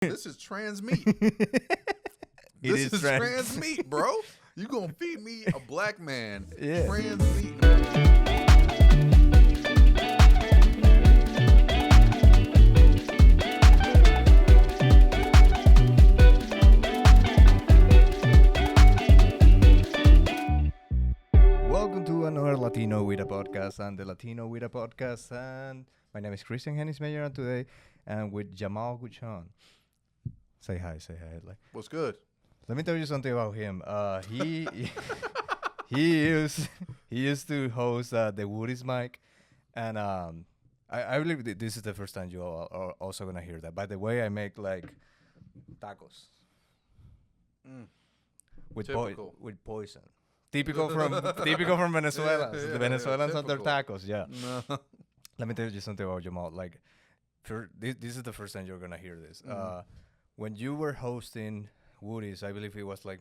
This is trans meat. It This is is trans. trans meat, bro. You gonna feed me a black man Yeah. trans meat? Welcome to another Latino with a podcast and the Latino with a podcast. And my name is Christian Hennis Mayer, and today I'm with Jamal Guichon. Say hi. Like, What's good? let me tell you something about him. He he used to host the Woody's mic, and I believe this is the first time you all are also gonna hear that. By the way, I make like tacos Mm. with Typical. with poison. Typical from Venezuela. Yeah, The Venezuelans and their typical. tacos. Yeah. No. Let me tell you something about Jamal. Like, this is the first time you're gonna hear this. Mhm. When you were hosting Woody's, I believe it was like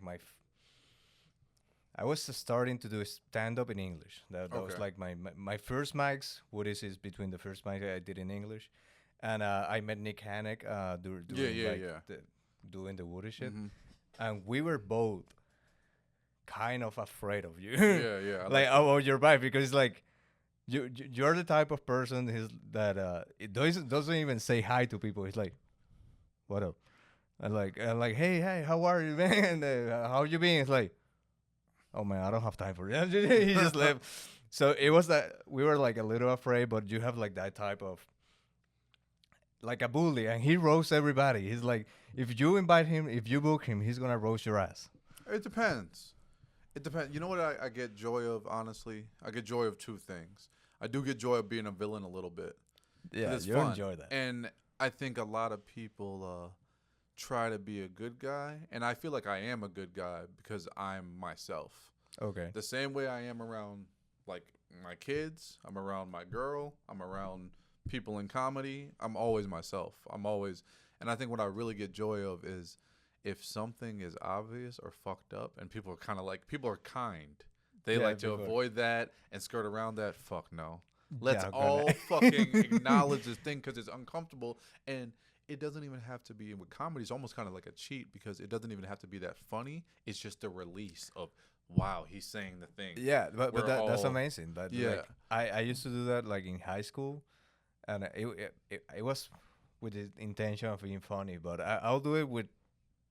I was starting to do stand up in English. That was Okay. like my first mics. Woody's is between the first mic I did in English, and I met Nick Hannick doing Yeah. doing the Woody shit, Mhm. and we were both kind of afraid of you. Yeah. I Like that. about your vibe, because like you're the type of person that it doesn't even say hi to people. He's like, what up? And like hey, how are you, man? How you been? It's like, oh man, I don't have time for it. He just left. So it was that we were like a little afraid, but you have like that type of like a bully, and he roasts everybody. He's like, if you invite him, if you book him, he's gonna roast your ass. It depends. It depends. You know what I get joy of, honestly? I get joy of two things. I do get joy of being a villain a little bit. Yeah, It's you fun. enjoy that. And I think a lot of people try to be a good guy. And I feel like I am a good guy because I'm myself. Okay. The same way I am around, like, my kids. I'm around my girl. I'm around people in comedy. I'm always myself. And I think what I really get joy of is if something is obvious or fucked up and people are kind. They Yeah, like to people are- avoid that and skirt around that. Fuck no. Let's Yeah, all gonna- fucking acknowledge this thing because it's uncomfortable. And it doesn't even have to be with comedy. It's almost kind of like a cheat because it doesn't even have to be that funny. It's just a release of, wow, he's saying the thing. Yeah, but We're that's all- amazing. But Yeah. like, I used to do that like in high school, and it was with the intention of being funny. But I'll do it with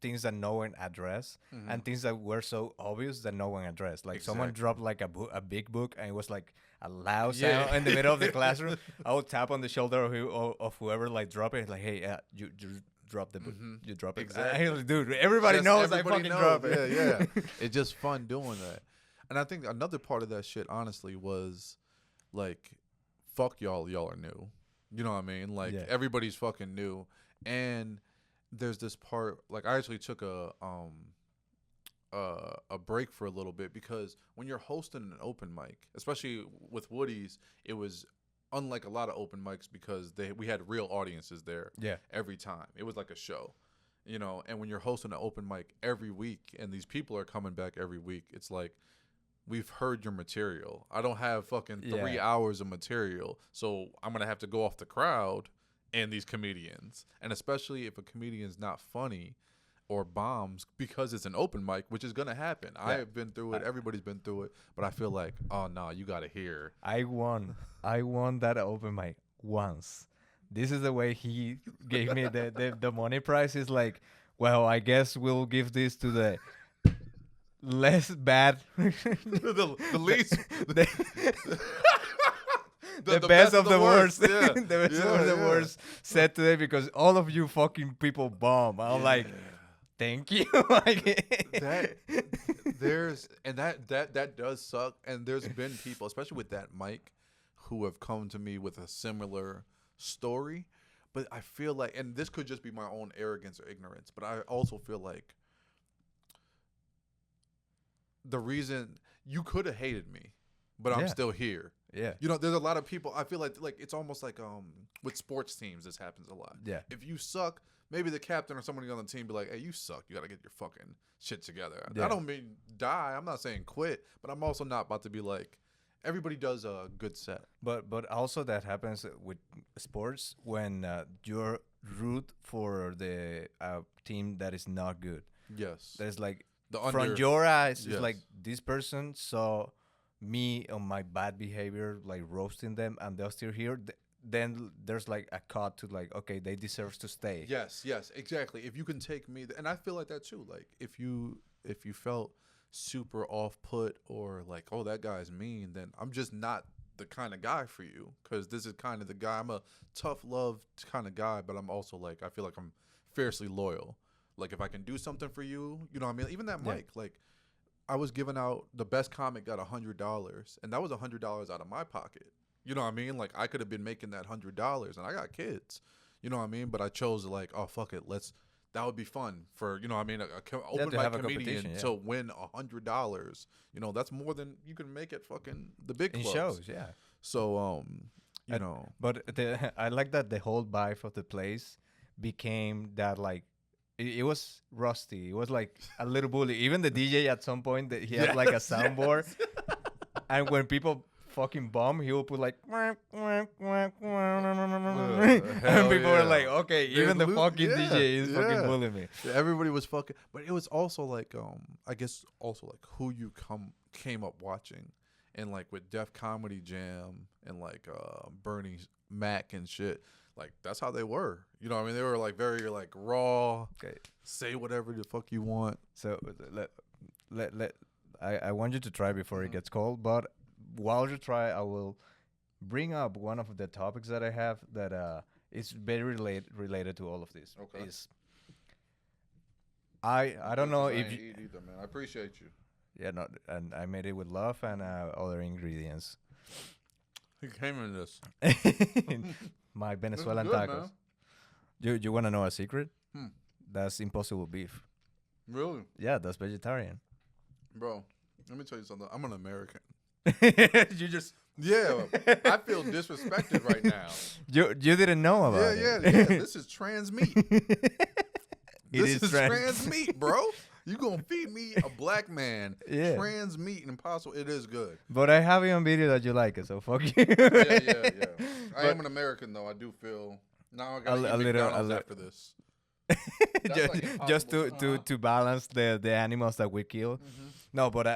things that no one addressed Mhm. and things that were so obvious that no one addressed. Like someone Exactly. dropped like a big book, and it was like a loud Yeah. sound in the middle of the classroom. I would tap on the shoulder of whoever like drop it. Like, hey, you drop the book. Mhm. You drop it. Exactly. I was like, dude, everybody Just knows everybody I fucking knows. drop it. Yeah. It's just fun doing that. And I think another part of that shit, honestly, was like, fuck y'all. Y'all are new. You know what I mean? Like, Yeah. everybody's fucking new. And there's this part, like, I actually took a break for a little bit because when you're hosting an open mic, especially with Woody's, it was unlike a lot of open mics because we had real audiences there Yeah. every time. It was like a show, you know. And when you're hosting an open mic every week and these people are coming back every week, it's like, we've heard your material. I don't have fucking 3 Yeah. hours of material, so I'm gonna have to go off the crowd and these comedians. And especially if a comedian's not funny or bombs because it's an open mic, which is gonna happen. Yeah. I've been through it. Everybody's been through it. But I feel like, oh no, you gotta hear. I won that open mic once. This is the way he gave me the money prize. Is like, well, I guess we'll give this to the less bad, the least, the best of the worst. Yeah. The best of the worst said today because all of you fucking people bomb. I'm like, thank you. that does suck. And there's been people, especially with that mic, who have come to me with a similar story. But I feel like, and this could just be my own arrogance or ignorance, but I also feel like the reason you could have hated me, but I'm Yeah. still here. Yeah. You know, there's a lot of people. I feel like it's almost like with sports teams, this happens a lot. Yeah. If you suck, maybe the captain or somebody on the team be like, "Hey, you suck. You got to get your fucking shit together." Yeah. I don't mean die. I'm not saying quit, but I'm also not about to be like, everybody does a good set. But also that happens with sports when you're root for the team that is not good. Yes. There's like The from under. your eyes, it's Yes. like this person saw me on my bad behavior, like roasting them, and they're still here. Then there's like a cut to like, okay, they deserve to stay. Yes, yes, exactly. If you can take me, and I feel like that too. Like if you felt super off put or like, oh, that guy's mean, then I'm just not the kind of guy for you, because this is kind of the guy. I'm a tough love kind of guy, but I'm also like, I feel like I'm fiercely loyal. Like if I can do something for you, you know what I mean? Even that Yeah. mic, like I was giving out, the best comic got $100, and that was $100 out of my pocket. You know what I mean? Like I could have been making that $100, and I got kids. You know what I mean? But I chose to like, oh fuck it, let's. That would be fun for, you know what I mean, open to mic have a comedian competition, yeah. to win $100. You know, that's more than you can make at fucking the big In clubs. shows, yeah. So you And- know, But I like that the whole vibe of the place became that like it was rusty. It was like a little bully. Even the DJ at some point that he had like a Yes, soundboard, and when people fucking bomb, he will put like and hell people were yeah. like, okay, even the fucking yeah, DJ is fucking yeah. bullying me. Yeah, everybody was fucking, but it was also like, I guess also like who you came up watching, and like with Def Comedy Jam and like Bernie Mac and shit, like that's how they were. You know what I mean? They were like very like raw, Okay, say whatever the fuck you want. so I want you to try before it gets cold, but while you try, I will bring up one of the topics that I have that is very related to all of this. Okay. Is I don't know if eat either, man. I appreciate you. yeah, no, and I made it with love and other ingredients. He came in this. My This is Venezuelan good, tacos. man. You want to know a secret? Hmm. That's impossible beef. Really, Yeah, that's vegetarian. bro. Let me tell you something. I'm an American. You just Yeah, I feel disrespected right now. you didn't know about Yeah. it. This is trans meat. This is trans meat, bro. You gonna feed me a black man Yeah. trans meat and impossible? It is good. But I have it on video that you like it, so fuck you. Yeah. I But- am an American though. I do feel now I A gotta li- eat a little- McDonald's a li- after this. just like just impossible. to balance the animals that we kill. Mhm. No, but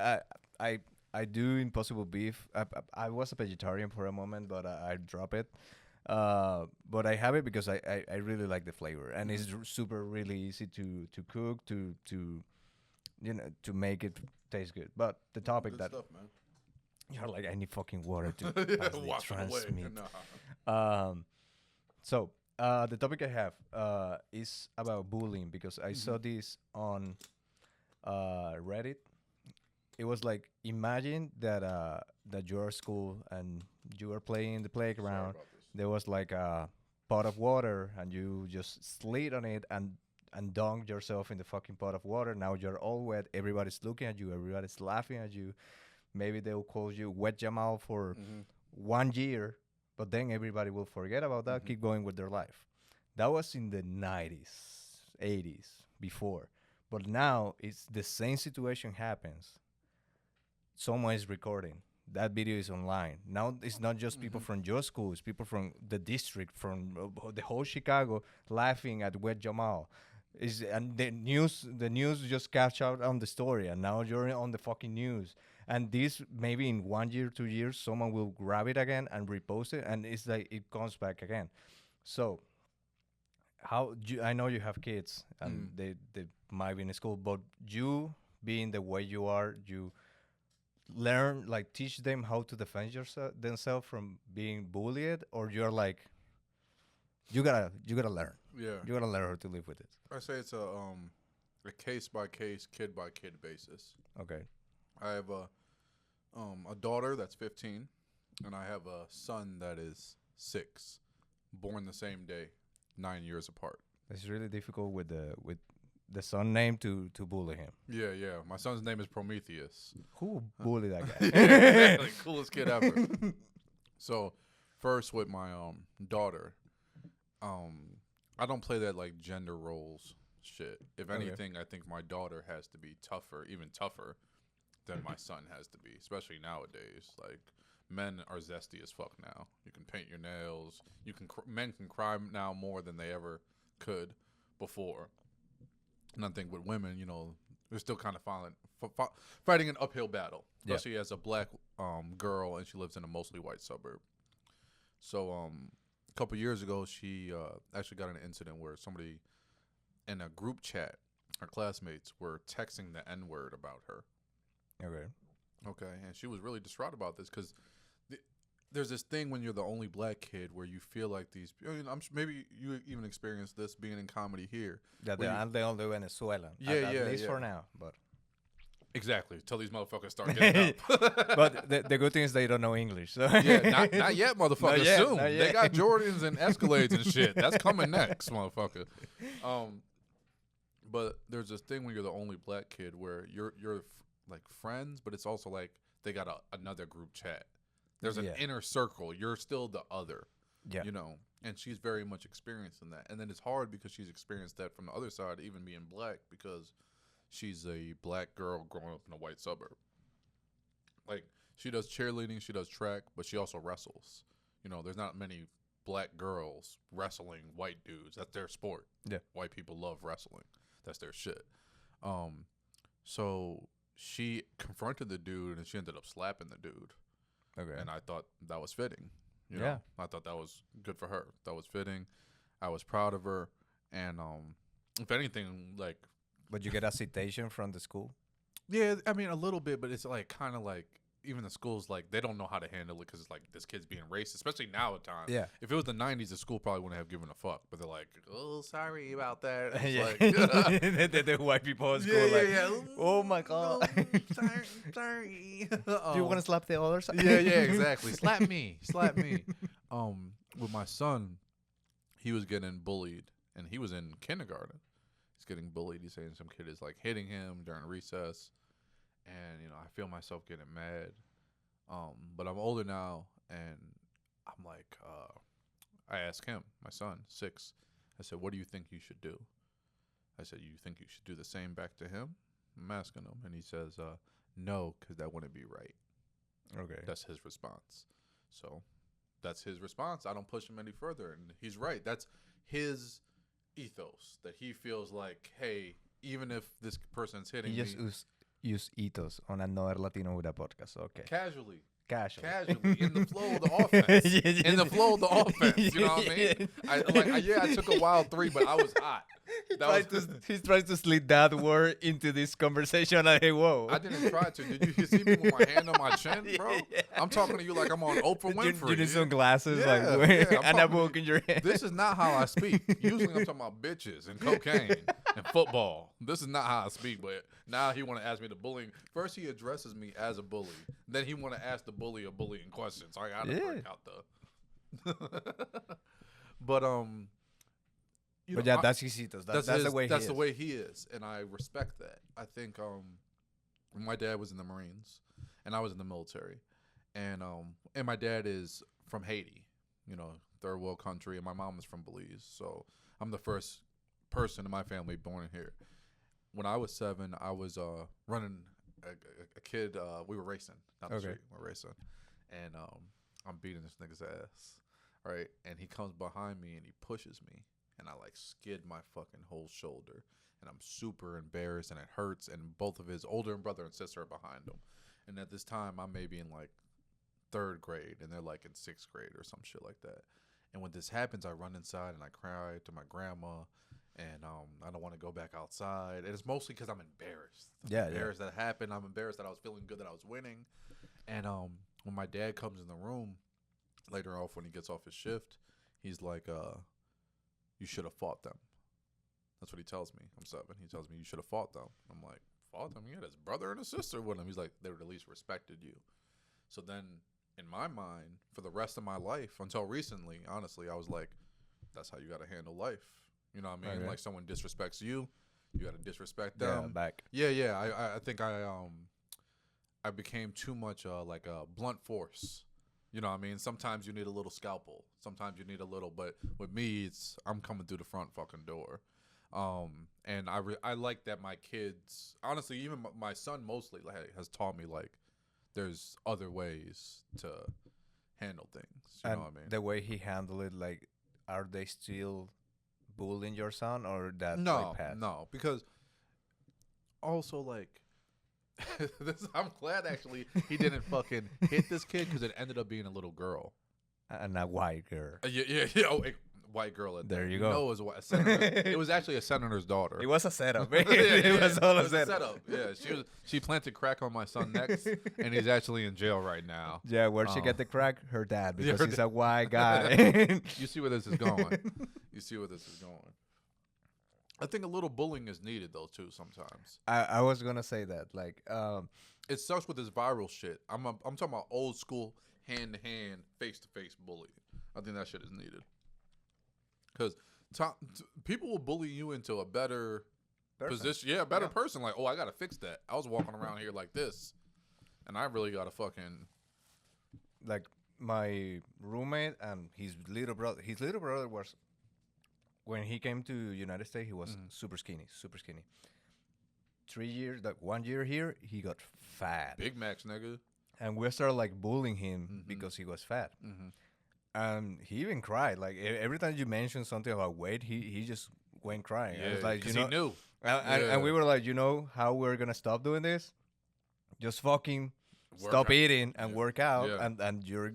I do impossible beef. I was a vegetarian for a moment, but I drop it. But I have it because I really like the flavor, and it's super really easy to cook to you know to make it taste good. But the topic Good that stuff, man. you're like, I need fucking water to Yeah, pass the wash it trans away. meat. Nah. So the topic I have is about bullying because I saw this on Reddit. It was like imagine that you're at school and you are playing in the Sorry playground. about this. There was like a pot of water and you just slid on it and dunked yourself in the fucking pot of water. Now you're all wet. Everybody's looking at you. Everybody's laughing at you. Maybe they'll call you Wet Jamal for Mhm. 1 year, but then everybody will forget about that, Mhm. keep going with their life. That was in the 90s, 80s, before. But now it's the same situation happens. Someone is recording. That video is online. Now it's not just people from your school, it's people from the district, from the whole Chicago laughing at Wet Jamal. And the news just catch out on the story, and now you're on the fucking news. And this maybe in 1 year, 2 years, someone will grab it again and repost it, and it's like it comes back again. So, I know you have kids, and they might be in school, but you being the way you are, you learn like teach them how to defend themselves from being bullied, or you're like you gotta learn. Yeah. You gotta learn how to live with it. I say it's a case by case, kid by kid basis. Okay. I have a daughter that's 15, and I have a son that is 6, born the same day, 9 years apart. It's really difficult with the son name to bully him. Yeah. My son's name is Prometheus. Who bully that guy? Exactly. Coolest kid ever. So, first with my daughter, I don't play that like gender roles shit. If Okay. anything, I think my daughter has to be tougher, even tougher than my son has to be, especially nowadays. Like men are zesty as fuck now. You can paint your nails. Men can cry now more than they ever could before. And I think with women, they're still kind of fighting an uphill battle, especially as a black girl, and she lives in a mostly white suburb. So a couple years ago, she actually got in an incident where somebody in a group chat, her classmates were texting the N-word about her. Okay, and she was really distraught about this because there's this thing when you're the only black kid where you feel like these. Maybe you even experienced this being in comedy here. That I'm the only Venezuelan. Yeah, at least for now, but exactly till these motherfuckers start getting up. But the good thing is they don't know English. So yeah, not yet, motherfucker. Not yet, Soon not they yet. got Jordans and Escalades and shit. That's coming next, motherfucker. But there's this thing when you're the only black kid where you're like friends, but it's also like they got another group chat. There's an inner circle. You're still the other, and she's very much experiencing that. And then it's hard because she's experienced that from the other side, even being black, because she's a black girl growing up in a white suburb. Like, she does cheerleading, she does track, but she also wrestles. There's not many black girls wrestling white dudes. That's their sport. Yeah. White people love wrestling. That's their shit. So she confronted the dude, and she ended up slapping the dude. Okay. And I thought that was fitting. Yeah. I thought that was good for her. That was fitting. I was proud of her. And if anything, like... But you get a citation from the school? Yeah, I mean, a little bit, but it's like kind of like... Even the schools, like, they don't know how to handle it because it's like this kid's being racist, especially now at times. Yeah. If it was the 90s, the school probably wouldn't have given a fuck. But they're like, oh, sorry about that. Yeah. Like, the white people at school oh my God. No, sorry. Do you want to slap the other side? Yeah, exactly. Slap me. With my son, he was getting bullied, and he was in kindergarten. He's getting bullied. He's saying some kid is like hitting him during recess. And, I feel myself getting mad. But I'm older now, and I'm like, I asked him, my son, 6, I said, what do you think you should do? I said, you think you should do the same back to him? I'm asking him. And he says, no, because that wouldn't be right. Okay. That's his response. So that's his response. I don't push him any further. And he's right. That's his ethos, that he feels like, hey, even if this person's hitting me. Use ethos on another Latino Huda podcast. Okay. Casually Casually. in the flow of the offense. In the flow of the offense. You know what I mean? I took a wild 3, but I was hot. He's trying to slip that word into this conversation. Like, whoa. I didn't try to. Did you see me with my hand on my chin, bro? I'm talking to you like I'm on Oprah Winfrey. You need some glasses, yeah, and a book in your hand. This is not how I speak. Usually I'm talking about bitches and cocaine and football. This is not how I speak, but now he want to ask me the bullying. First he addresses me as a bully. Then he want to ask the bully a bullying question. So I got to work out the... But, that's his ethos. That's the way he is. That's the way he is, and I respect that. I think my dad was in the Marines, and I was in the military, and my dad is from Haiti, third world country, and my mom is from Belize. So I'm the first person in my family born here. When I was 7, I was running a kid. We were racing down the street. We're racing, and I'm beating this nigga's ass, right? And he comes behind me and he pushes me. And I like skid my fucking whole shoulder, and I'm super embarrassed, and it hurts. And both of his older brother and sister are behind him. And at this time, I may be in like 3rd grade, and they're like in 6th grade or some shit like that. And when this happens, I run inside and I cry to my grandma, and I don't want to go back outside. And it's mostly because I'm embarrassed. I'm embarrassed that it happened. I'm embarrassed that I was feeling good that I was winning. And when my dad comes in the room later off when he gets off his shift, he's like, you should have fought them. That's what he tells me. I'm 7. He tells me, you should have fought them. I'm like, fought them? He had his brother and his sister with him. He's like, they would at least respected you. So then, in my mind, for the rest of my life, until recently, honestly, I was like, that's how you got to handle life. You know what I mean? Like, someone disrespects you, you got to disrespect them. Yeah, back. Yeah. I think I became too much like a blunt force. You know what I mean? Sometimes you need a little scalpel. Sometimes you need a little, but with me, I'm coming through the front fucking door. And I like that my kids, honestly, even my son mostly has taught me like there's other ways to handle things. You know what I mean? The way he handled it, like, are they still bullying your son or that No, like past? no, because also like I'm glad actually he didn't fucking hit this kid because it ended up being a little girl. And a white girl. Yeah. Oh, white girl. At There that. you go. Know it was a senator. It was actually a senator's daughter. It was a setup. Yeah, It was all it a setup. Yeah, she planted crack on my son next, and he's actually in jail right now. Yeah, where'd she get the crack? Her dad, because her he's a white guy. You see where this is going. You see where this is going. I think a little bullying is needed though too sometimes. I was gonna say that. Like, It sucks with this viral shit. I'm talking about old school hand to hand, face to face bullying. I think that shit is needed because people will bully you into a better position. Yeah, better person. Like, oh, I gotta fix that. I was walking around here like this, and I really gotta fucking like my roommate and his little brother. His little brother was, when he came to United States, he was super skinny. 3 years, like 1 year here, he got fat. Big Macs, nigga. And we started like bullying him because he was fat. And he even cried. Like every time you mentioned something about weight, he just went crying. Yeah, it was like, because he knew. And we were like, you know how we're gonna stop doing this? Just fucking stop eating and work out, and you're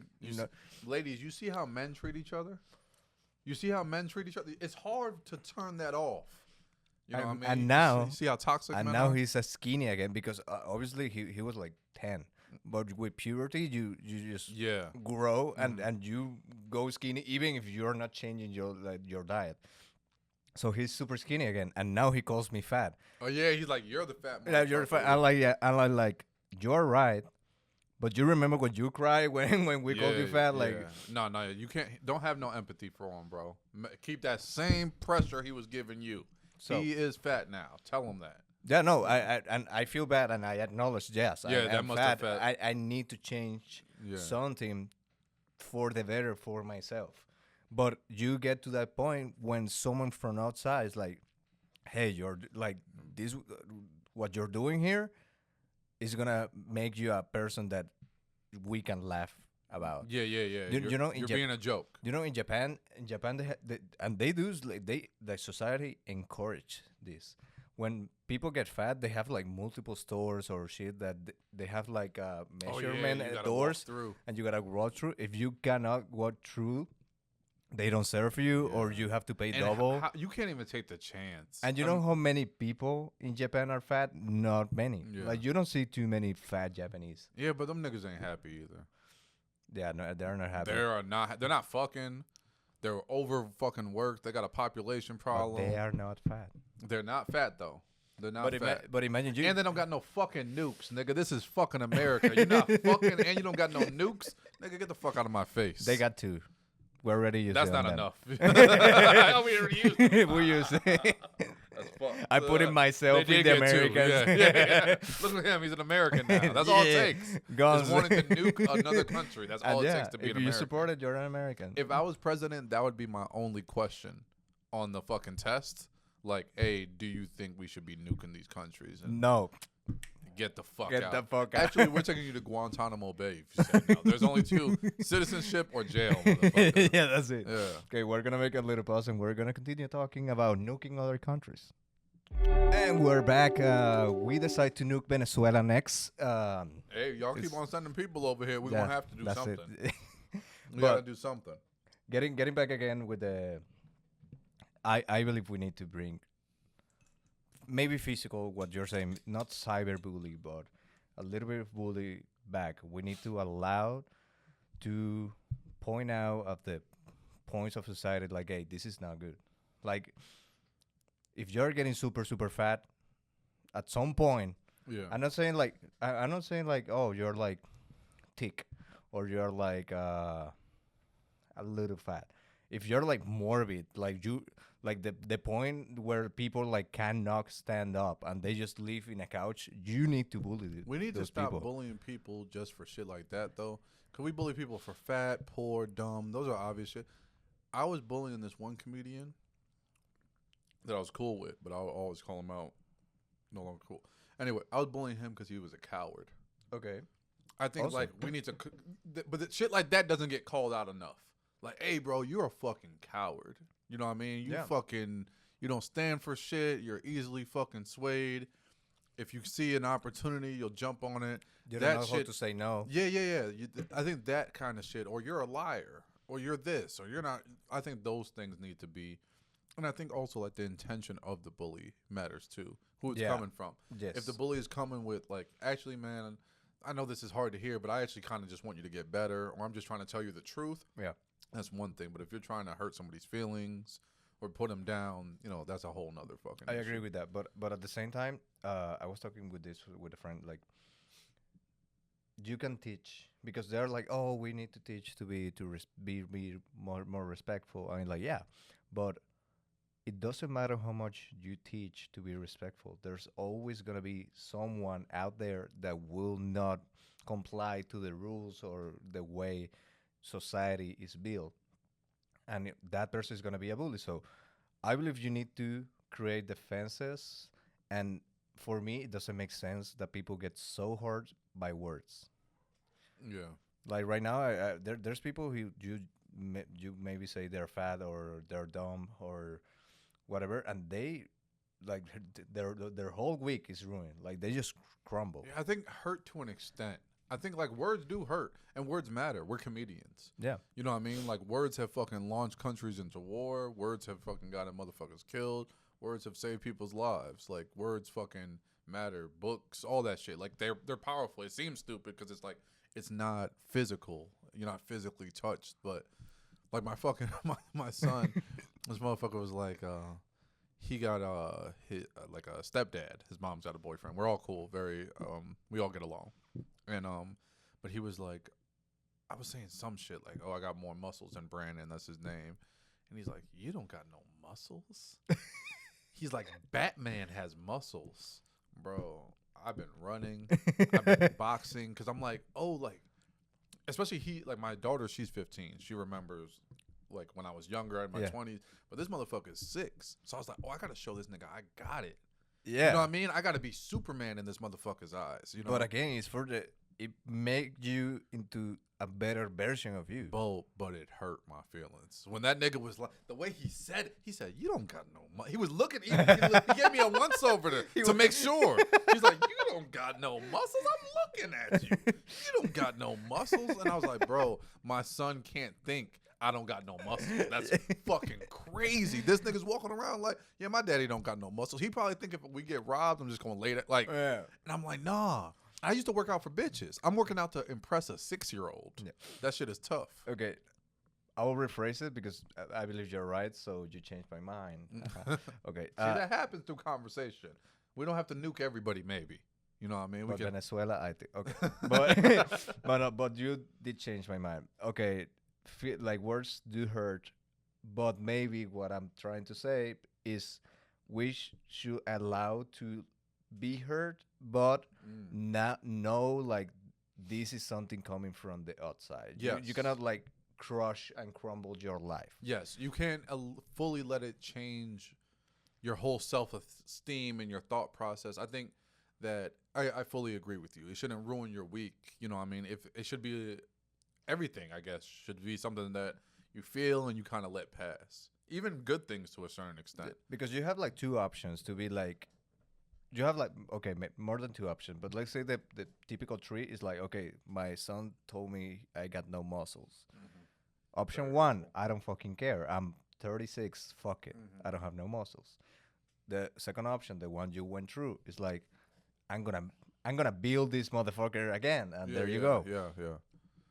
ladies, you see how men treat each other? You see how men treat each other? It's hard to turn that off. You know what I mean? And now, you see how toxic and men now are? he's a skinny again because obviously he was like 10. But with puberty, you just grow and you go skinny even if you're not changing your diet. So he's super skinny again, and now he calls me fat. Oh yeah, he's like, you're the fat man. Yeah, you're fat. I'm like, you're right. But you remember when you cried when we called you fat? Like, no, you can't. Don't have no empathy for him, bro. Keep that same pressure he was giving you. So he is fat now. Tell him that. Yeah, no, I feel bad and I acknowledge, yes. Yeah, that must have fat. I need to change something for the better for myself. But you get to that point when someone from outside is like, hey, you're like, this, what you're doing here is going to make you a person that we can laugh about. Yeah. You know, you're being a joke. You know, in Japan, they do, the society encourage this. When people get fat, they have like multiple stores or shit that they have like measurement doors, and you gotta walk through. If you cannot walk through, they don't serve you, or you have to pay double. You can't even take the chance. And you know how many people in Japan are fat? Not many. Yeah. Like you don't see too many fat Japanese. Yeah, but them niggas ain't happy either. Yeah, no, they're not happy. They're not fucking. They're over fucking worked. They got a population problem. But they are not fat. They're not fat though. They're not fat. But imagine you. And they don't got no fucking nukes, nigga. This is fucking America. You're not fucking, and you don't got no nukes, nigga. Get the fuck out of my face. They got two. We're already using. That's not enough. We already used it. We use it. That's fucked. I put in myself in the Americans. Yeah. Look at him. He's an American now. That's all it takes. Guns. Just wanting to nuke another country. That's all it takes to be an American. If you support it, you're an American. If I was president, that would be my only question on the fucking test. Like, hey, do you think we should be nuking these countries? And no. Get the fuck out. Get the fuck out. Actually, we're taking you to Guantanamo Bay if you say no. There's only two: citizenship or jail, motherfucker. Yeah, that's it. Yeah. Okay, we're going to make a little pause and we're going to continue talking about nuking other countries. And we're back. We decide to nuke Venezuela next. Hey, y'all keep on sending people over here. We're going to have to do something. We got to do something. Getting back again with the... I believe we need to bring maybe physical, what you're saying, not cyberbully, but a little bit of bully back. We need to allow to point out of the points of society like, hey, this is not good. Like, if you're getting super, super fat, at some point, I'm not saying like, oh, you're like thick or you're like a little fat. If you're like morbid, like you... Like the point where people like cannot stand up and they just live in a couch, you need to bully those people. We need to stop bullying people just for shit like that, though. Because we bully people for fat, poor, dumb. Those are obvious shit. I was bullying this one comedian that I was cool with, but I would always call him out. No longer cool. Anyway, I was bullying him because he was a coward. Okay. I think, like, we need to... But shit like that doesn't get called out enough. Like, hey, bro, you're a fucking coward. You know what I mean? You Yeah. fucking, you don't stand for shit. You're easily fucking swayed. If you see an opportunity, you'll jump on it. You That don't know how shit- to say no. Yeah. I think that kind of shit, or you're a liar, or you're this, or you're not. I think those things need to be, and I think also like the intention of the bully matters too. Who it's Yeah. coming from. Yes. If the bully is coming with like, actually, man, I know this is hard to hear, but I actually kind of just want you to get better, or I'm just trying to tell you the truth. Yeah. That's one thing. But if you're trying to hurt somebody's feelings or put them down, you know, that's a whole nother fucking. I issue. agree with that, but at the same time, I was talking with a friend. Like, you can teach because they're like, oh, we need to teach to be more respectful. I mean, like, yeah, but it doesn't matter how much you teach to be respectful. There's always gonna be someone out there that will not comply to the rules or the way society is built, and that person is gonna be a bully. So I believe you need to create defenses, and for me, it doesn't make sense that people get so hurt by words. Yeah. Like right now, there's people who you maybe say they're fat or they're dumb or whatever, and they like their whole week is ruined. Like they just crumble. Yeah, I think hurt to an extent. I think like words do hurt, and words matter. We're comedians. Yeah, You know what I mean? Like words have fucking launched countries into war. Words have fucking gotten motherfuckers killed. Words have saved people's lives. Like words fucking matter. Books, all that shit. Like they're powerful. It seems stupid because it's like it's not physical. You're not physically touched, but like my fucking my son, this motherfucker was like he got his, like a stepdad. His mom's got a boyfriend. We're all cool. Very we all get along. And but he was like, I was saying some shit like, oh, I got more muscles than Brandon. That's his name. And he's like, you don't got no muscles. He's like, Batman has muscles, bro. I've been running. I've been boxing because I'm like, oh, like, especially he like my daughter. She's 15. She remembers like when I was younger in my 20s. But this motherfucker is 6. So I was like, oh, I gotta show this nigga I got it. yeah. You know what I mean? I gotta be Superman in this motherfucker's eyes. You know. But again, it's for it make you into a better version of you. But it hurt my feelings when that nigga was like the way he said it. He said, "You don't got no money." He was looking. He gave me a once over to make sure. He's like, "You don't got no muscles." I'm looking at you. You don't got no muscles, and I was like, "Bro, my son can't think I don't got no muscles. That's fucking crazy." This nigga's walking around like, "Yeah, my daddy don't got no muscles." He probably think if we get robbed, I'm just gonna lay that like. Yeah. And I'm like, nah. I used to work out for bitches. I'm working out to impress a 6-year-old. Yeah. That shit is tough. Okay, I will rephrase it because I believe you're right. So you changed my mind. Okay. See, that happens through conversation. We don't have to nuke everybody, maybe. You know what I mean? We But can. Venezuela, I think. Okay, but you did change my mind. Okay, like words do hurt, but maybe what I'm trying to say is we should allow to be hurt, but not know like this is something coming from the outside. Yes. You cannot like crush and crumble your life. Yes, you can't fully let it change your whole self-esteem and your thought process. I think that I fully agree with you. It shouldn't ruin your week. You know what I mean? If it should be everything, I guess, should be something that you feel and you kind of let pass. Even good things to a certain extent. Because you have like two options to be like, you have like, okay, more than two options, but let's say the typical tree is like, okay, my son told me I got no muscles. Option one, I don't fucking care. I'm 36, fuck it. I don't have no muscles. The second option, the one you went through, is like, I'm gonna build this motherfucker again, and there you go. Yeah.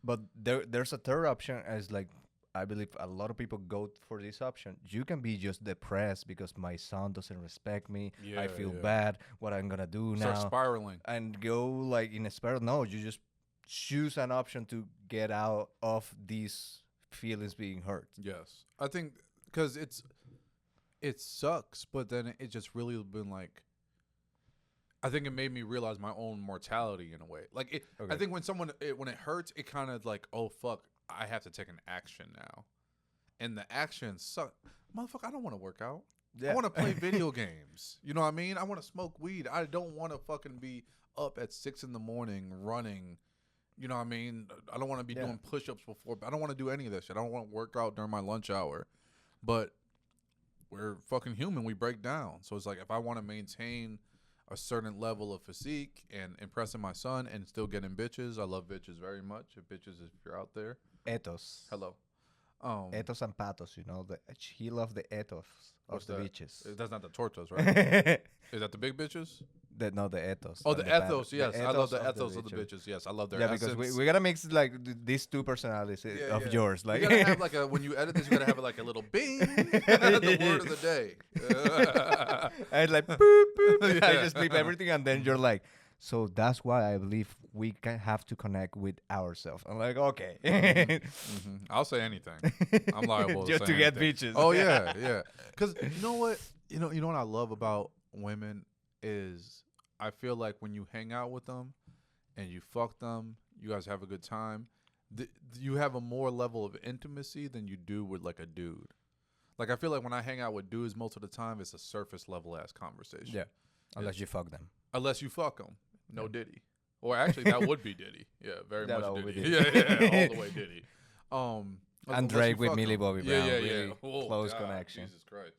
But there's a third option, as like I believe a lot of people go for this option. You can be just depressed because my son doesn't respect me. I feel bad. What I'm gonna do Start now? spiraling. And go like in a spiral. No, you just choose an option to get out of these feelings being hurt. Yes, I think because it sucks, but then it just really been like. I think it made me realize my own mortality in a way. Like it, Okay. I think when when it hurts, it kind of like, oh fuck, I have to take an action now, and the action suck. Motherfucker, I don't want to work out. I want to play video games. You know what I mean? I want to smoke weed. I don't want to fucking be up at 6 a.m. running. You know what I mean? I don't want to be doing push-ups before. I don't want to do any of that shit. I don't want to work out during my lunch hour. But we're fucking human. We break down. So it's like if I want to maintain a certain level of physique and impressing my son and still getting bitches, I love bitches very much. If you're out there, Ethos. hello. Ethos and pathos, he loved the ethos What's of the that? beaches. That's not the tortos, right? Is that the big bitches? The ethos. Oh, and the pathos. ethos. Yes, I love the ethos of the bitches. Yes, I love their Yeah, essence. because we gotta mix like these two personalities of yours. Like you gotta have like a when you edit this, you gotta have like a little bing, the word of the day. and it's like boop boop. I Yeah. just leave everything, and then you're like, so that's why I believe we can have to connect with ourselves. I'm like, okay. I'll say anything. I'm liable to Just say to get anything. bitches. Oh yeah, yeah. Because you know what, you know what I love about women is I feel like when you hang out with them and you fuck them, you guys have a good time. You have a more level of intimacy than you do with like a dude. Like I feel like when I hang out with dudes, most of the time it's a surface level ass conversation. Yeah, unless you fuck them. Unless you fuck them, no Yeah. Diddy. Or actually, that would be Diddy. Yeah, very That much would be Diddy. Diddy. Yeah, all the way Diddy. And unless Drake you with fuck Millie 'em. Bobby Brown. Really Oh, close God, connection. Jesus Christ.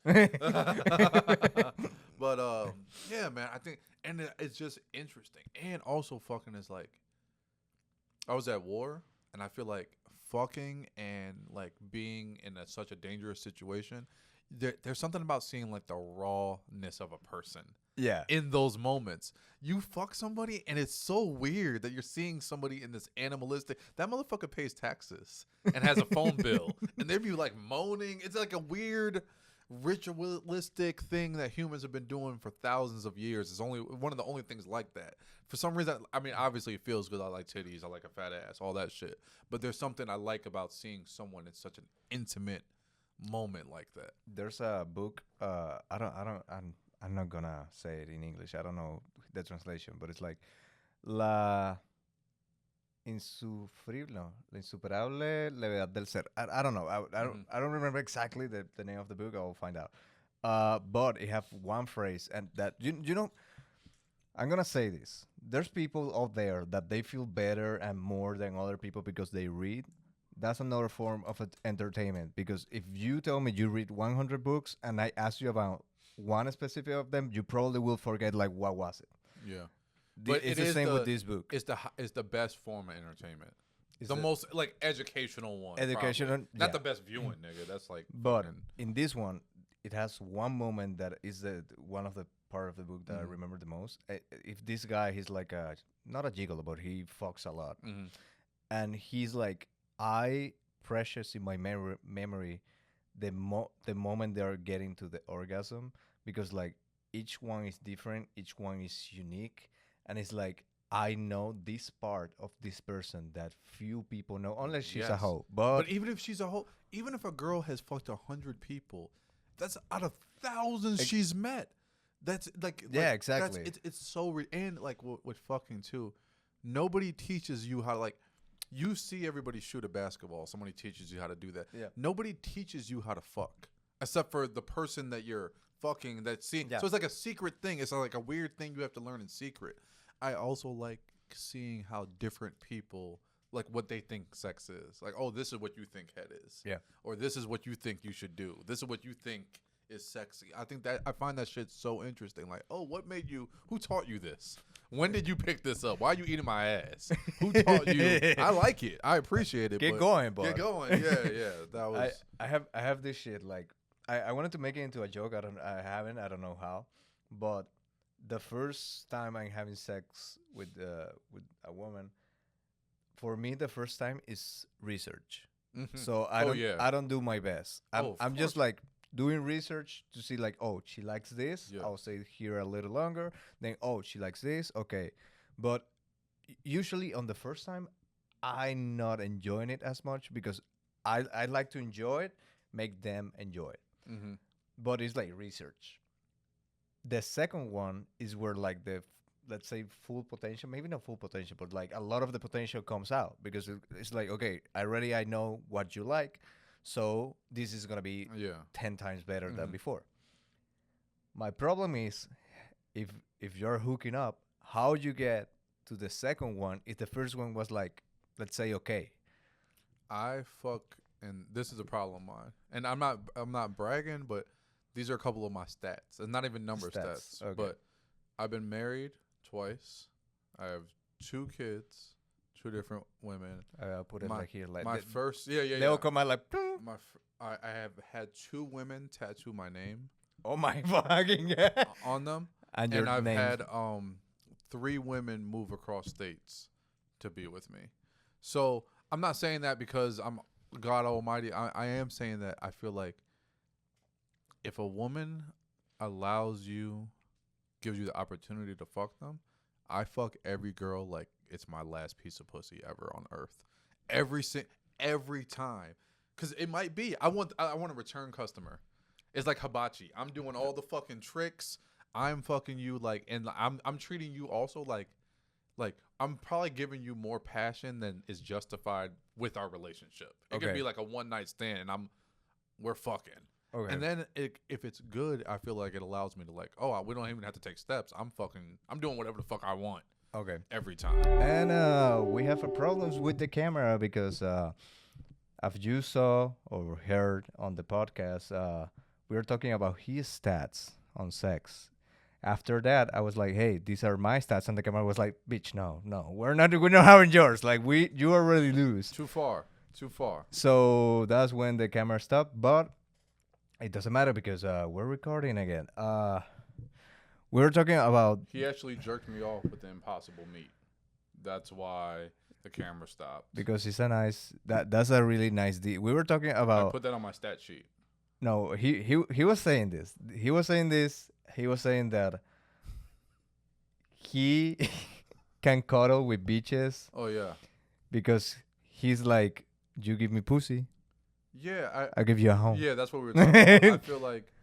But yeah, man, I think, and it's just interesting. And also, fucking is like, I was at war, and I feel like fucking and like being in such a dangerous situation. There's something about seeing like the rawness of a person. Yeah. In those moments, you fuck somebody, and it's so weird that you're seeing somebody in this animalistic. That motherfucker pays taxes and has a phone bill, and they'd be like moaning. It's like a weird ritualistic thing that humans have been doing for thousands of years. It's only one of the only things like that. For some reason, I mean, obviously it feels good. I like titties. I like a fat ass. All that shit. But there's something I like about seeing someone in such an intimate moment like that. There's a book. I'm not gonna say it in English. I don't know the translation, but it's like la insufrible, no, la insuperable levedad del ser. I don't know. I don't remember exactly the name of the book. I will find out. But it have one phrase, and that you know, I'm gonna say this. There's people out there that they feel better and more than other people because they read. That's another form of entertainment. Because if you tell me you read 100 books and I ask you about one specific of them, you probably will forget like what was it. Yeah. But it's the same with this book. It's the best form of entertainment. It's the most like educational one. Educational, probably. Not yeah. the best viewing, nigga. That's like. But fucking- in this one, it has one moment that is one of the part of the book that I remember the most. If this guy, he's like not a gigolo, but he fucks a lot, and he's like, I precious in my memory the moment they are getting to the orgasm, because like each one is different, each one is unique, and it's like I know this part of this person that few people know, unless she's a hoe. But even if she's a hoe, even if a girl has fucked 100 people, that's out of thousands she's met. That's like yeah, exactly. It's so and like with fucking too, nobody teaches you how to like. You see everybody shoot a basketball. Somebody teaches you how to do that. Yeah. Nobody teaches you how to fuck, except for the person that you're fucking. That's seeing. Yeah. So it's like a secret thing. It's like a weird thing you have to learn in secret. I also like seeing how different people like what they think sex is. Like, oh, this is what you think head is. Yeah. Or this is what you think you should do. This is what you think is sexy. I find that shit so interesting. Like, oh, what made you? Who taught you this? When did you pick this up? Why are you eating my ass? Who taught you? I like it. I appreciate it. Get going, boy. Get going. Yeah, yeah. That was. I have this shit like I wanted to make it into a joke. I don't know how, but the first time I'm having sex with a woman, for me the first time is research. So I don't do my best. I'm just like doing research to see like, oh, she likes this. Yeah. I'll stay here a little longer. Then, oh, she likes this. Okay. But usually on the first time, I'm not enjoying it as much because I like to enjoy it, make them enjoy it. But it's like research. The second one is where like let's say full potential, maybe not full potential, but like a lot of the potential comes out because it's like, okay, I know what you like. So this is going to be 10 times better than before. My problem is if you're hooking up, how you get to the second one if the first one was like, let's say, okay. I fuck, and this is a problem of mine. And I'm not bragging, but these are a couple of my stats. And not even number stats. Okay. But I've been married twice. I have 2 kids, 2 different women. I'll put it like here. Like my first, yeah. They'll come out like. I have had 2 women tattoo my name. Oh my fucking god. On them. And I've name. had 3 women move across states to be with me. So I'm not saying that because I'm God Almighty. I am saying that I feel like if a woman allows you, gives you the opportunity to fuck them, I fuck every girl like it's my last piece of pussy ever on earth. Every time. Because it might be. I want a return customer. It's like hibachi. I'm doing all the fucking tricks. I'm fucking you like, and I'm treating you also like I'm probably giving you more passion than is justified with our relationship. It could be like a one night stand, and we're fucking. Okay. And then if it's good, I feel like it allows me to like, we don't even have to take steps. I'm doing whatever the fuck I want. Okay. Every time. And we have problems with the camera because if you saw or heard on the podcast, we were talking about his stats on sex. After that, I was like, "Hey, these are my stats," and the camera was like, "Bitch, no, we're not having yours. Like you already lose. Too far. So that's when the camera stopped. But it doesn't matter because we're recording again. We were talking about. He actually jerked me off with the impossible meat. That's why the camera stopped. Because it's a nice. That's a really nice deal. We were talking about. I put that on my stat sheet. No, he was saying this. He was saying that he can cuddle with bitches. Oh yeah. Because he's like, you give me pussy. Yeah, I'll give you a home. Yeah, that's what we were talking about. I feel like,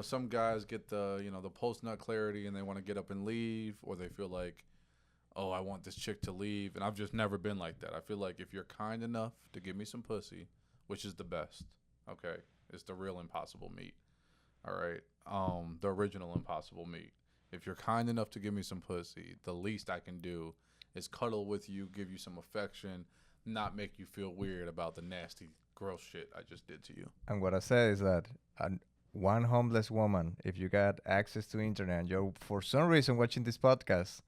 some guys get the post nut clarity and they want to get up and leave, or they feel like, oh, I want this chick to leave, and I've just never been like that. I feel like if you're kind enough to give me some pussy, which is the best, okay. It's the real impossible meat. All right. The original impossible meat. If you're kind enough to give me some pussy, the least I can do is cuddle with you, give you some affection, not make you feel weird about the nasty, gross shit I just did to you. And what I say is that one homeless woman, if you got access to internet and you're for some reason watching this podcast,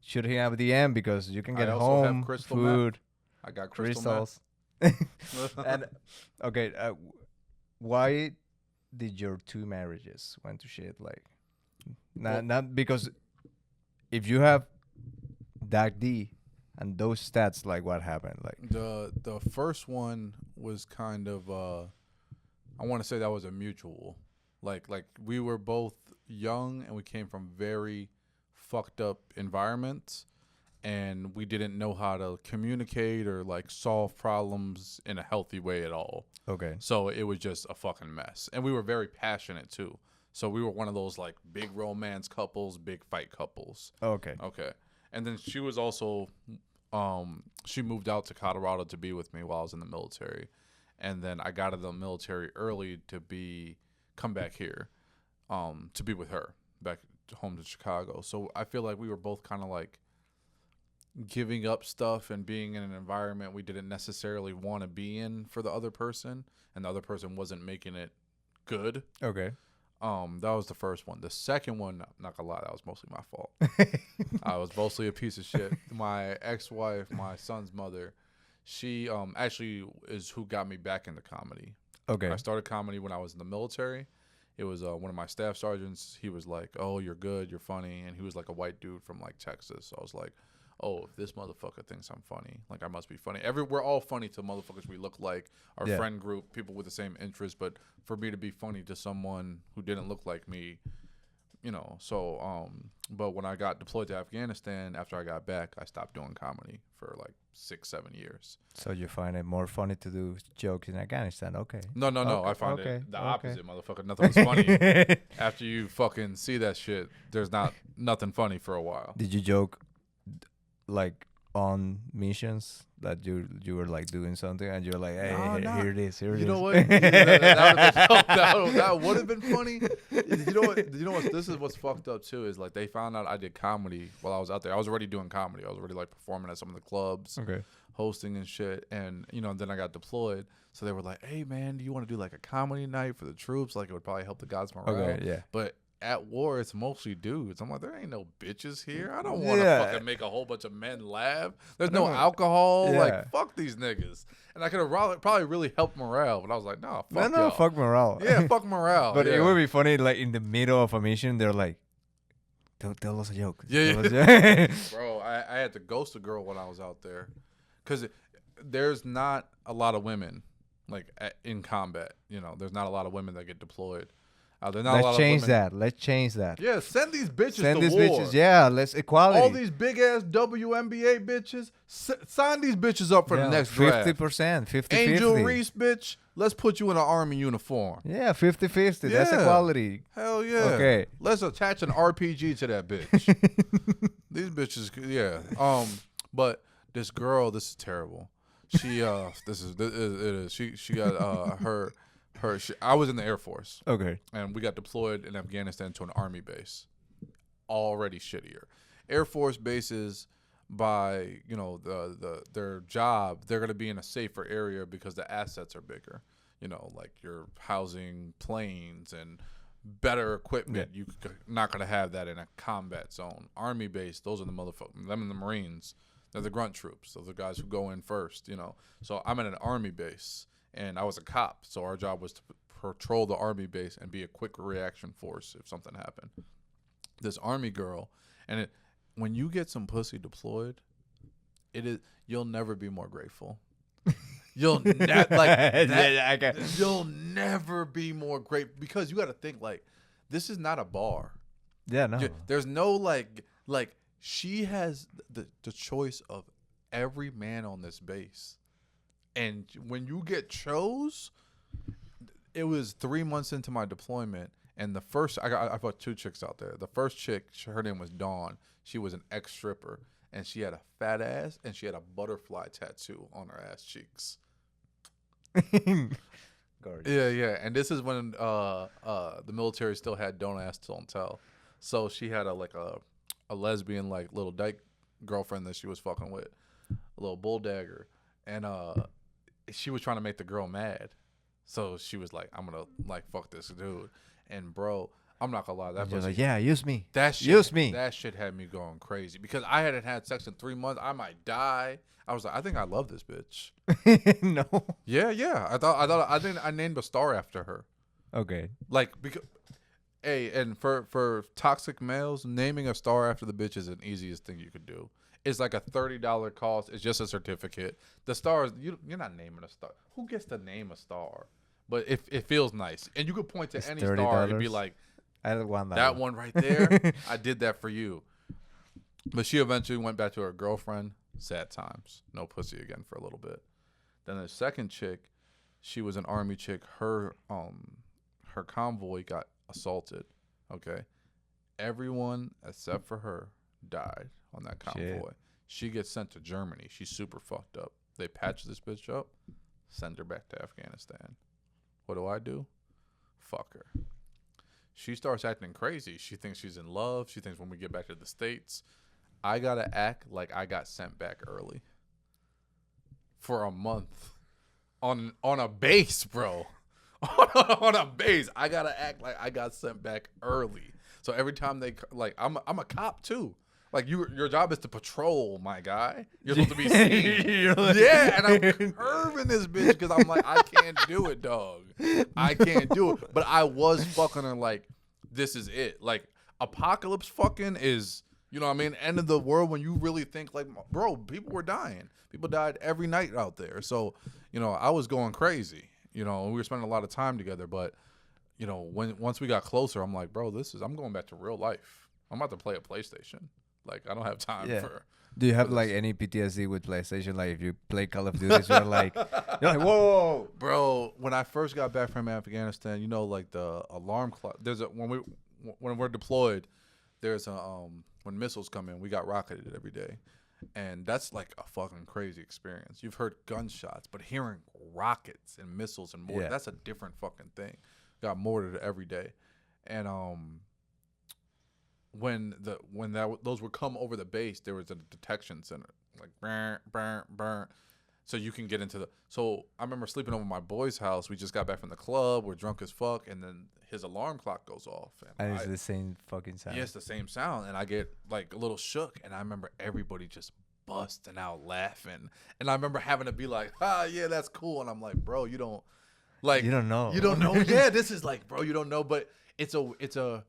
should he have DM because you can get home food. I got crystals. And okay. Why did your 2 marriages went to shit? Like, not because if you have that D and those stats, like what happened? Like the first one was kind of I want to say that was a mutual. Like we were both young and we came from very fucked up environments. And we didn't know how to communicate or like solve problems in a healthy way at all. Okay. So it was just a fucking mess. And we were very passionate too. So we were one of those like big romance couples, big fight couples. Okay. And then she was also, she moved out to Colorado to be with me while I was in the military. And then I got out of the military early to come back here, to be with her back home to Chicago. So I feel like we were both kind of like, giving up stuff and being in an environment we didn't necessarily want to be in for the other person, and the other person wasn't making it good. Okay. That was the first one. The second one, not gonna lie, that was mostly my fault. I was mostly a piece of shit. My ex-wife, my son's mother, she actually is who got me back into comedy. Okay. I started comedy when I was in the military. It was one of my staff sergeants. He was like, "Oh, you're good, you're funny," and he was like a white dude from like Texas. So I was like, oh, if this motherfucker thinks I'm funny, like I must be funny. We're all funny to motherfuckers we look like, our friend group, people with the same interests. But for me to be funny to someone who didn't look like me, so, but when I got deployed to Afghanistan, after I got back, I stopped doing comedy for like 6-7 years. So you find it more funny to do jokes in Afghanistan? Okay. No. Okay. I find it the opposite, motherfucker. Nothing's funny. After you fucking see that shit, there's nothing funny for a while. Did you joke like on missions that you were like doing something and you're like, hey, here it is. You know what? that would have been funny. You know what? This is what's fucked up too. Is like they found out I did comedy while I was out there. I was already doing comedy. I was already like performing at some of the clubs, hosting and shit. And, then I got deployed. So they were like, hey, man, do you want to do like a comedy night for the troops? Like, it would probably help the guys' morale. Okay, yeah. But at war, it's mostly dudes. I'm like, there ain't no bitches here. I don't want to Yeah. fucking make a whole bunch of men laugh. There's No. no alcohol. Yeah. Like, fuck these niggas. And I could have probably really helped morale. But I was like, nah, fuck y'all. Fuck morale. Yeah, fuck morale. But yeah. it would be funny, like, in the middle of a mission, they're like, tell us a joke. Yeah, Tell us a joke." Bro, I had to ghost a girl when I was out there. Because there's not a lot of women, like, in combat. There's not a lot of women that get deployed. There's not a lot Let's of change women. that. Let's change that. Yeah, send these bitches Send to these war. bitches. Yeah, let's equality. All these big-ass WNBA bitches, sign these bitches up for the next draft. 50%, 50-50. Angel Reese, bitch, let's put you in an army uniform. Yeah, 50-50. That's Yeah. equality. Hell yeah. Okay. Let's attach an RPG to that bitch. These bitches, yeah. But this girl, this is terrible. She, it is. She got I was in the Air Force. Okay. And we got deployed in Afghanistan to an army base. Already shittier. Air Force bases, by their job, they're gonna be in a safer area because the assets are bigger. Like you're housing planes and better equipment. Yeah. You're not gonna have that in a combat zone. Army base, those are the motherfuckers. Them and the Marines, they're the grunt troops. Those are the guys who go in first. So I'm in an army base. And I was a cop, so our job was to patrol the army base and be a quick reaction force if something happened. This army girl, and when you get some pussy deployed, you'll never be more grateful. You'll you'll never be more grateful because you got to think like this is not a bar. Yeah, no. There's no like she has the choice of every man on this base. And when you get chose, it was 3 months into my deployment, and the first I put 2 chicks out there. The first chick, her name was Dawn. She was an ex-stripper, and she had a fat ass, and she had a butterfly tattoo on her ass cheeks. Yeah. And this is when the military still had don't ask, don't tell. So she had a lesbian like little dyke girlfriend that she was fucking with, a little bulldagger, and she was trying to make the girl mad. So she was like, I'm gonna like fuck this dude. And bro, I'm not gonna lie, that was like, yeah, use me. Use me. That shit had me going crazy because I hadn't had sex in 3 months. I might die. I was like, I think I love this bitch. No. Yeah. I named a star after her. Okay. Like because and for toxic males, naming a star after the bitch is an easiest thing you could do. It's like a $30 cost. It's just a certificate. The stars, you're not naming a star. Who gets to name a star? But it feels nice. And you could point to any $30. star and be like, I want that one right there, I did that for you. But she eventually went back to her girlfriend. Sad times. No pussy again for a little bit. Then the second chick, she was an army chick. Her convoy got assaulted. Okay. Everyone except for her died on that convoy. Shit. She gets sent to Germany. She's super fucked up. They patch this bitch up, send her back to Afghanistan. What do? Fuck her. She starts acting crazy. She thinks she's in love. She thinks when we get back to the States, I gotta act like I got sent back early for a month on a base, bro. on a base, I gotta act like I got sent back early. So every time they like, I'm a cop too. Like your job is to patrol, my guy. You're supposed to be seen. Yeah, and I'm curving this bitch because I'm like, I can't do it, dog. I can't do it. But I was fucking her like, this is it. Like apocalypse fucking is, you know what I mean? End of the world when you really think like, bro, people were dying. People died every night out there. So, I was going crazy. We were spending a lot of time together. But, once we got closer, I'm like, bro, I'm going back to real life. I'm about to play a PlayStation. Like, I don't have time for. Do you have like any PTSD with PlayStation? Like, if you play Call of Duty, you're like, whoa, bro. When I first got back from Afghanistan, like the alarm clock. When we're deployed, there's when missiles come in, we got rocketed every day, and that's like a fucking crazy experience. You've heard gunshots, but hearing rockets and missiles and mortar, that's a different fucking thing. Got mortared every day, and when those would come over the base, there was a detection center, like burn, burn, burn, So you can get into the. So I remember sleeping over my boy's house. We just got back from the club. We're drunk as fuck, and then his alarm clock goes off, And it's the same fucking sound. yeah, it's the same sound, and I get like a little shook, and I remember everybody just busting out laughing, and I remember having to be like, yeah, that's cool, and I'm like, bro, you don't like, You don't know. you don't know, yeah, this is like, bro, you don't know, but it's a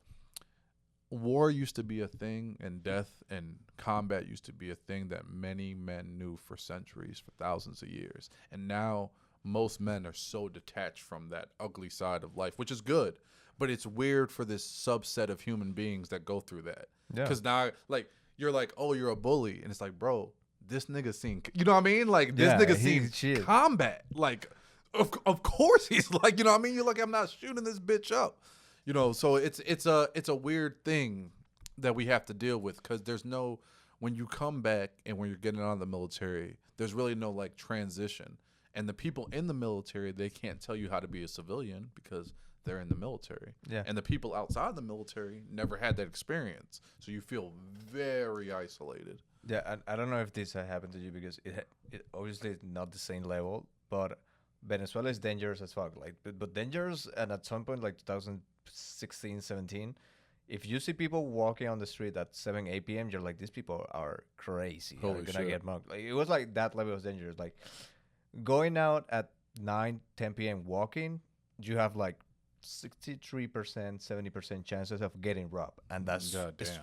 war used to be a thing, and death and combat used to be a thing that many men knew for centuries, for thousands of years. And now most men are so detached from that ugly side of life, which is good. But it's weird for this subset of human beings that go through that. Yeah. Because now, like, you're like, oh, you're a bully. And it's like, bro, this nigga seen, you know what I mean? Like, this nigga seen combat. Like, of course he's like, you know what I mean? You're like, I'm not shooting this bitch up. You know, so it's a weird thing that we have to deal with, because there's no, when you come back and when you're getting out of the military, there's really no like transition. And the people in the military, they can't tell you how to be a civilian because they're in the military. Yeah. And the people outside the military never had that experience. So you feel very isolated. Yeah, I don't know if this happened to you, because it obviously is not the same level, but Venezuela is dangerous as fuck. Like, but dangerous, and at some point, like 2016, 17, if you see people walking on the street at 7, 8 p.m., you're like, these people are crazy. They're Holy gonna shit. get mugged. Like, it was like that level of dangerous. Like, going out at 9, 10 p.m. walking, you have like 63%, 70% chances of getting robbed, and that's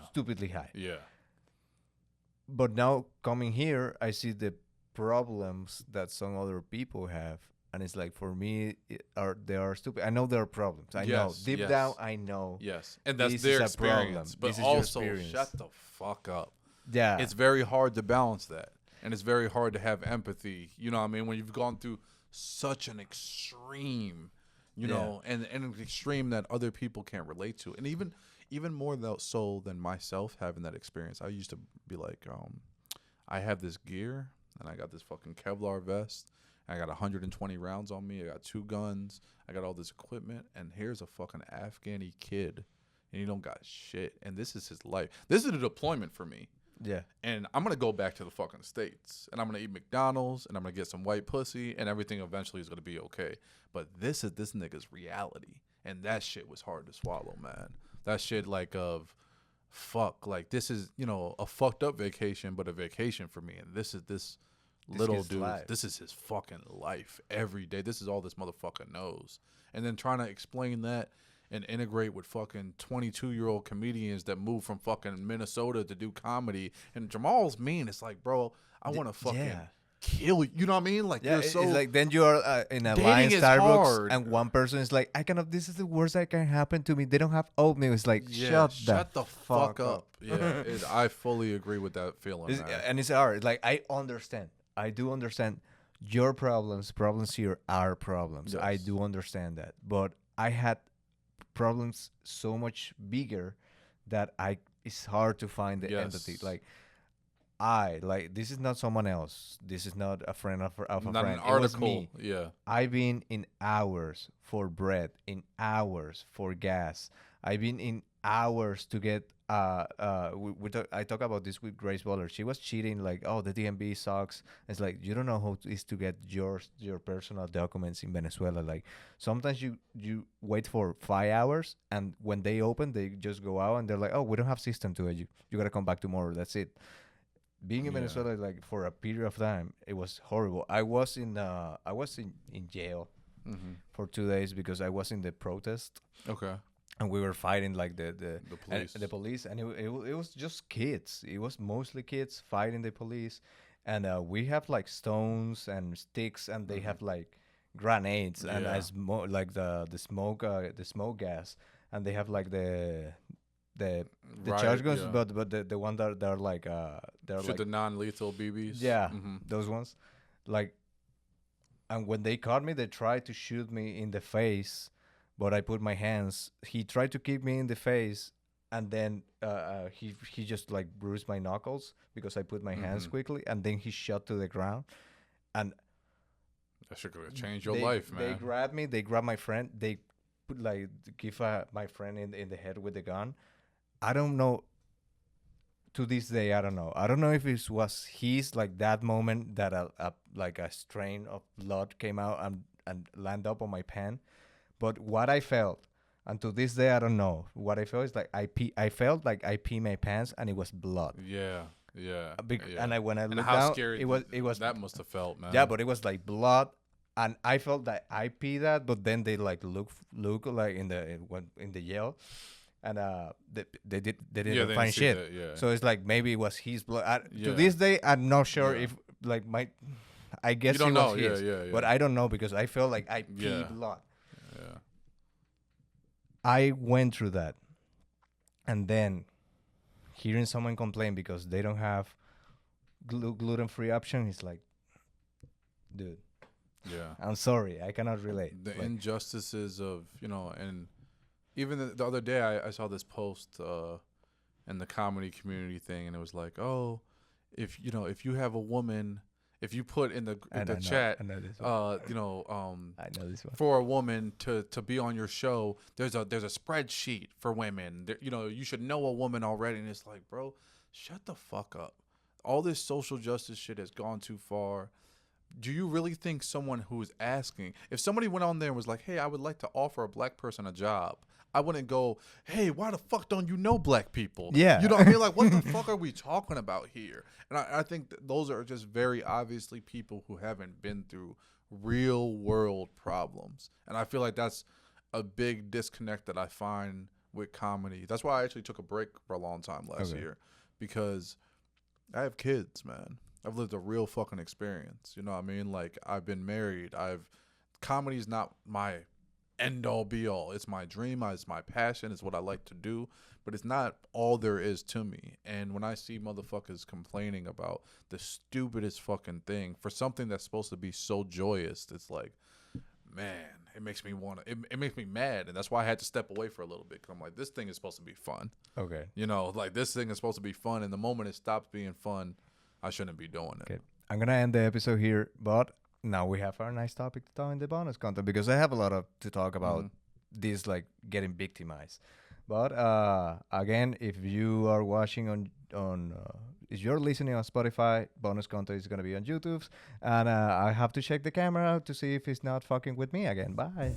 stupidly high. Yeah. But now coming here, I see the problems that some other people have, and it's like, for me, they are stupid. I know there are problems. I know deep down, I know. Yes, and that's this their is a problem. experience. But This is also, your experience. shut the fuck up. Yeah, It's very hard to balance that, and it's very hard to have empathy. You know what I mean? When you've gone through such an extreme, you know, and an extreme that other people can't relate to, and even more so than myself having that experience. I used to be like, I have this gear, and I got this fucking Kevlar vest. I got 120 rounds on me. I got 2 guns. I got all this equipment, and here's a fucking Afghani kid, and he don't got shit. And this is his life. This is a deployment for me. yeah, And I'm going to go back to the fucking States, and I'm going to eat McDonald's, and I'm going to get some white pussy, and everything eventually is going to be okay. But this is this nigga's reality, and that shit was hard to swallow, man. That shit like of fuck, like this is, you know, a fucked up vacation, but a vacation for me. And this is this little dude. Life. This is his fucking life every day. This is all this motherfucker knows. And then trying to explain that and integrate with fucking 22-year-old comedians that move from fucking Minnesota to do comedy. And Jamal's mean. It's like, bro, I want to fucking kill you. You know what I mean? Like, yeah. you're so It's like, then you are in a line Starbucks, hard. And one person is like, this is the worst that can happen to me. They don't have oatmeal. It's like, shut the fuck up. Yeah, I fully agree with that feeling. And it's hard. Like, I understand. I do understand your problems. Problems here are problems. Yes. I do understand that. But I had problems so much bigger that it's hard to find the empathy. Like, this is not someone else. This is not a friend of a not friend. an article. It was me. Yeah. I've been in hours for bread, in hours for gas. I've been in hours to get I talk about this with Grace Waller. She was cheating, like, oh, the DMV sucks. It's like, you don't know how it is to get your personal documents in Venezuela. Like, sometimes you wait for 5 hours, and when they open, they just go out and they're like, oh, we don't have system to it. You gotta come back tomorrow. That's it. Being in Venezuela, like, for a period of time, it was horrible. I was in jail for 2 days because I was in the protest. Okay. And we were fighting like the police. The police, and it was just kids. It was mostly kids fighting the police, and we have like stones and sticks, and they have like grenades and like the smoke gas, and they have like the charge guns, but the one that are like they're like the non-lethal BBs. Yeah, those ones, like, and when they caught me, they tried to shoot me in the face. But I put my hands. He tried to kick me in the face, and then he just like bruised my knuckles because I put my hands quickly, and then he shot to the ground, and that should change your life, man. They grabbed me. They grabbed my friend. They put like give my friend in the head with the gun. I don't know. to this day, I don't know. I don't know if it was his like that moment that like a strain of blood came out and land up on my pen, but what I felt, and to this day I don't know what I felt is like I felt like I pee my pants and it was blood. Yeah, yeah, yeah. And when I And looked how down, scary it was that must have felt, man. yeah, but it was like blood, and I felt that I pee that, but then they like look like in the yell, and they didn't Yeah, they find didn't see shit. that, yeah. So it's like maybe it was his blood. To Yeah. this day, I'm not sure Yeah. if like I guess don't it know, was yeah, his, yeah, but yeah. I don't know because I felt like I pee Yeah. blood. Yeah. I went through that, and then hearing someone complain because they don't have gluten-free option is like, dude, Yeah. I'm sorry, I cannot relate. The Like, injustices of, and even the other day I saw this post in the comedy community thing, and it was like, oh, if you have a woman, if you put in the chat, I know this one. I know this one. for a woman to be on your show, there's a spreadsheet for women. You should know a woman already, and it's like, bro, shut the fuck up. All this social justice shit has gone too far. Do you really think someone who is asking, if somebody went on there and was like, hey, I would like to offer a black person a job, I wouldn't go, hey, why the fuck don't you know black people? Yeah. You know what I mean? Like, what the fuck are we talking about here? And I think those are just very obviously people who haven't been through real world problems. And I feel like that's a big disconnect that I find with comedy. That's why I actually took a break for a long time last year, because I have kids, man. I've lived a real fucking experience. You know what I mean? Like, I've been married. Comedy's not my end all be all. It's my dream. It's my passion. It's what I like to do. But it's not all there is to me. And when I see motherfuckers complaining about the stupidest fucking thing for something that's supposed to be so joyous, it's like, man, it makes me it makes me mad. And that's why I had to step away for a little bit. Cause I'm like, this thing is supposed to be fun. Okay. Like, this thing is supposed to be fun. And the moment it stops being fun, I shouldn't be doing it. Okay. I'm gonna end the episode here, but now we have our nice topic to talk in the bonus content, because I have a lot to talk about this, like getting victimized. But again, if you are watching on if you're listening on Spotify, bonus content is gonna be on YouTube, and I have to check the camera out to see if it's not fucking with me again. Bye.